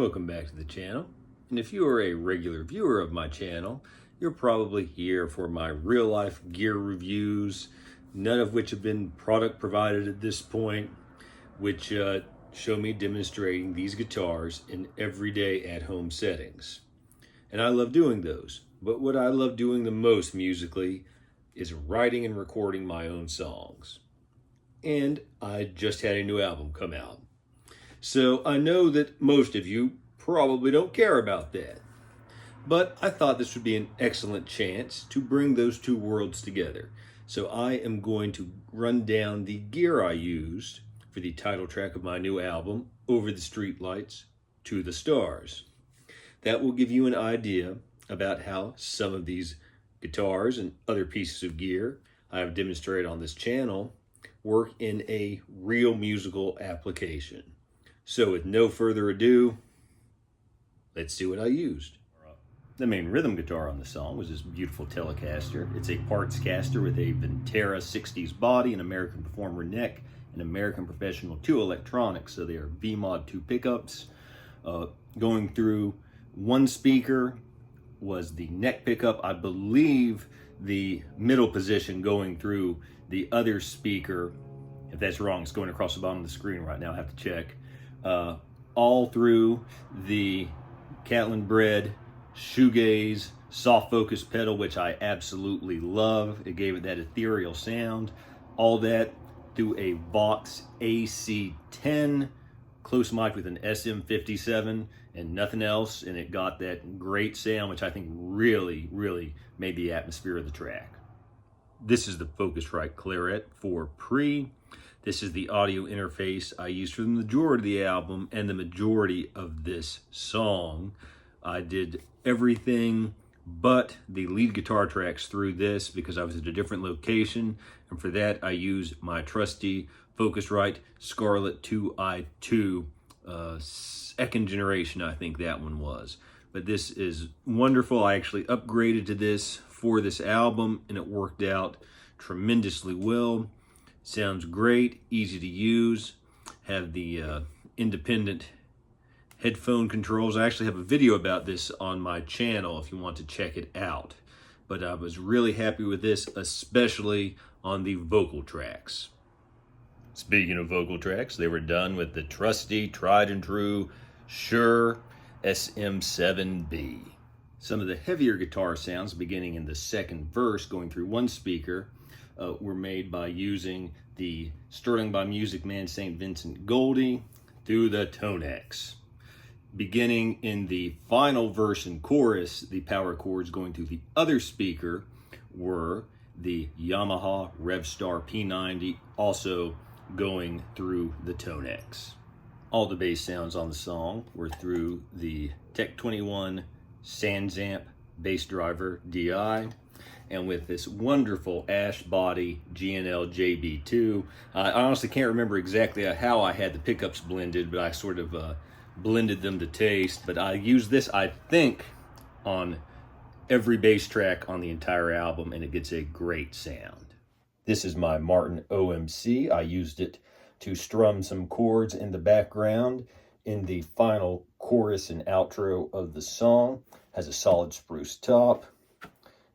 Welcome back to the channel. And if you are a regular viewer of my channel, you're probably here for my real life gear reviews, none of which have been product provided at this point, which show me demonstrating these guitars in everyday at-home settings. And I love doing those, but what I love doing the most musically is writing and recording my own songs. And I just had a new album come out. So I know that most of you probably don't care about that. But I thought this would be an excellent chance to bring those two worlds together. So I am going to run down the gear I used for the title track of my new album, Over the Streetlights to the Stars. That will give you an idea about how some of these guitars and other pieces of gear I have demonstrated on this channel work in a real musical application. So with no further ado, let's see what I used. The main rhythm guitar on the song was this beautiful Telecaster. It's a parts caster with a Ventera 60s body, an American Performer neck, and American Professional 2 electronics. So they are V-Mod 2 pickups. Going through one speaker was the neck pickup. I believe the middle position going through the other speaker. If that's wrong, it's going across the bottom of the screen right now. I have to check. All through the Catlin Bred shoegaze soft focus pedal, which I absolutely love. It gave it that ethereal sound. All that through a Vox AC10 close mic with an SM57 and nothing else, and it got that great sound, which I think really made the atmosphere of the track. This is the Focusrite Claret for pre. This is the audio interface I used for the majority of the album and the majority of this song. I did everything but the lead guitar tracks through this because I was at a different location, and for that I used my trusty Focusrite Scarlett 2i2, second generation I think that one was. But this is wonderful. I actually upgraded to this for this album and it worked out tremendously well. Sounds great, easy to use. Have the independent headphone controls. I actually have a video about this on my channel if you want to check it out. But I was really happy with this, especially on the vocal tracks. Speaking of vocal tracks, they were done with the trusty, tried and true Shure SM7B. Some of the heavier guitar sounds beginning in the second verse going through one speaker were made by using the Sterling by Music Man St. Vincent Goldie through the Tonex. Beginning in the final verse and chorus, the power chords going through the other speaker were the Yamaha Revstar P90, also going through the Tonex. All the bass sounds on the song were through the Tech 21 SansAmp Bass Driver DI, and with this wonderful ash body GNL JB2. I honestly can't remember exactly how I had the pickups blended, but I sort of blended them to taste. But I used this, I think, on every bass track on the entire album, and it gets a great sound. This is my Martin OMC. I used it to strum some chords in the background in the final chorus and outro of the song. Has a solid spruce top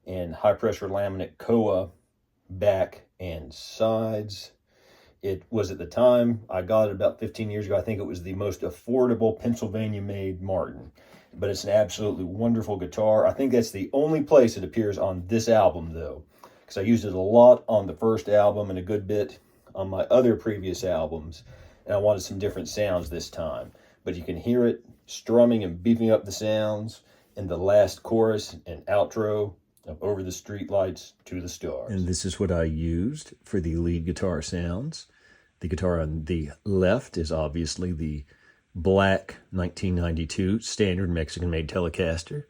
and high pressure laminate koa back and sides. It was, at the time I got it about 15 years ago, I think it was the most affordable Pennsylvania made Martin, but it's an absolutely wonderful guitar. I think that's the only place it appears on this album though, because I used it a lot on the first album and a good bit on my other previous albums, and I wanted some different sounds this time. But you can hear it strumming and beefing up the sounds in the last chorus and outro of Over the Streetlights to the Stars. And this is what I used for the lead guitar sounds. The guitar on the left is obviously the black 1992 standard Mexican-made Telecaster.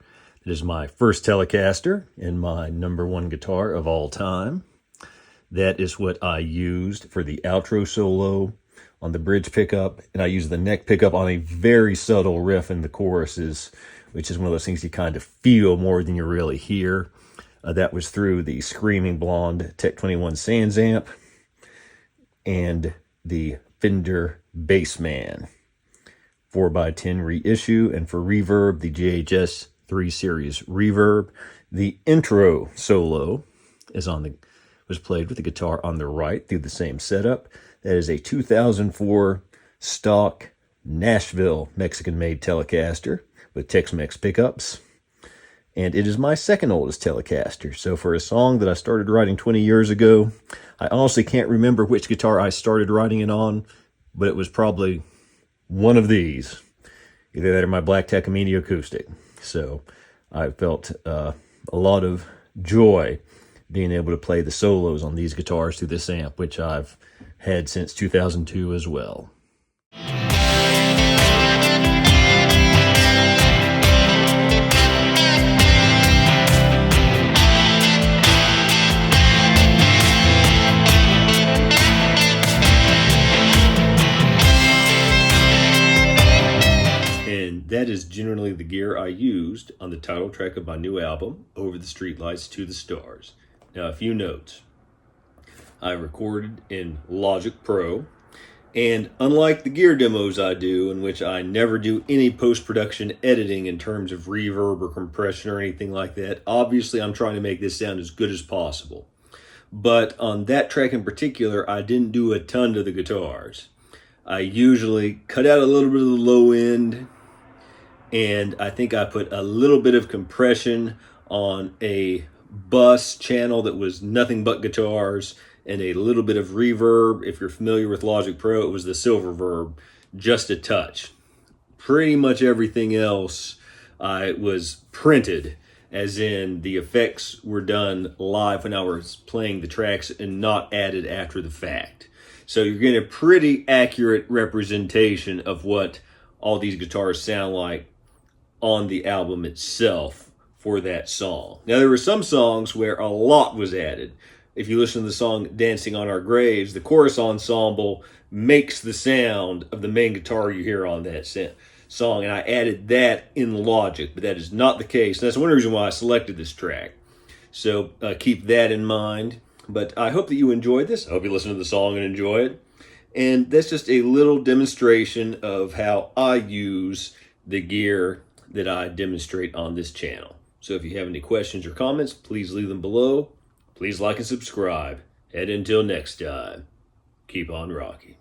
It is my first Telecaster and my #1 guitar of all time. That is what I used for the outro solo on the bridge pickup, and I used the neck pickup on a very subtle riff in the choruses, which is one of those things you kind of feel more than you really hear. That was through the Screaming Blonde Tech 21 SansAmp and the Fender Bassman 4x10 reissue, and for reverb, the JHS 3 Series reverb. The intro solo was played with the guitar on the right through the same setup. That is a 2004 stock Nashville Mexican-made Telecaster with Tex-Mex pickups. And it is my second oldest Telecaster. So for a song that I started writing 20 years ago, I honestly can't remember which guitar I started writing it on, but it was probably one of these. Either that or my Black Takamine acoustic. So I felt a lot of joy being able to play the solos on these guitars through this amp, which I've had since 2002 as well. That is generally the gear I used on the title track of my new album, Over the Streetlights to the Stars. Now, a few notes. I recorded in Logic Pro, and unlike the gear demos I do, in which I never do any post-production editing in terms of reverb or compression or anything like that, obviously I'm trying to make this sound as good as possible. But on that track in particular, I didn't do a ton to the guitars. I usually cut out a little bit of the low end, and I think I put a little bit of compression on a bus channel that was nothing but guitars, and a little bit of reverb. If you're familiar with Logic Pro, it was the Silververb, just a touch. Pretty much everything else was printed, as in the effects were done live when I was playing the tracks and not added after the fact. So you're getting a pretty accurate representation of what all these guitars sound like on the album itself for that song. Now, there were some songs where a lot was added. If you listen to the song Dancing on Our Graves, the chorus ensemble makes the sound of the main guitar you hear on that song, and I added that in Logic, but that is not the case. That's one reason why I selected this track. So keep that in mind. But I hope that you enjoyed this. I hope you listen to the song and enjoy it. And that's just a little demonstration of how I use the gear that I demonstrate on this channel. So if you have any questions or comments, please leave them below. Please like and subscribe. And until next time, keep on rocking.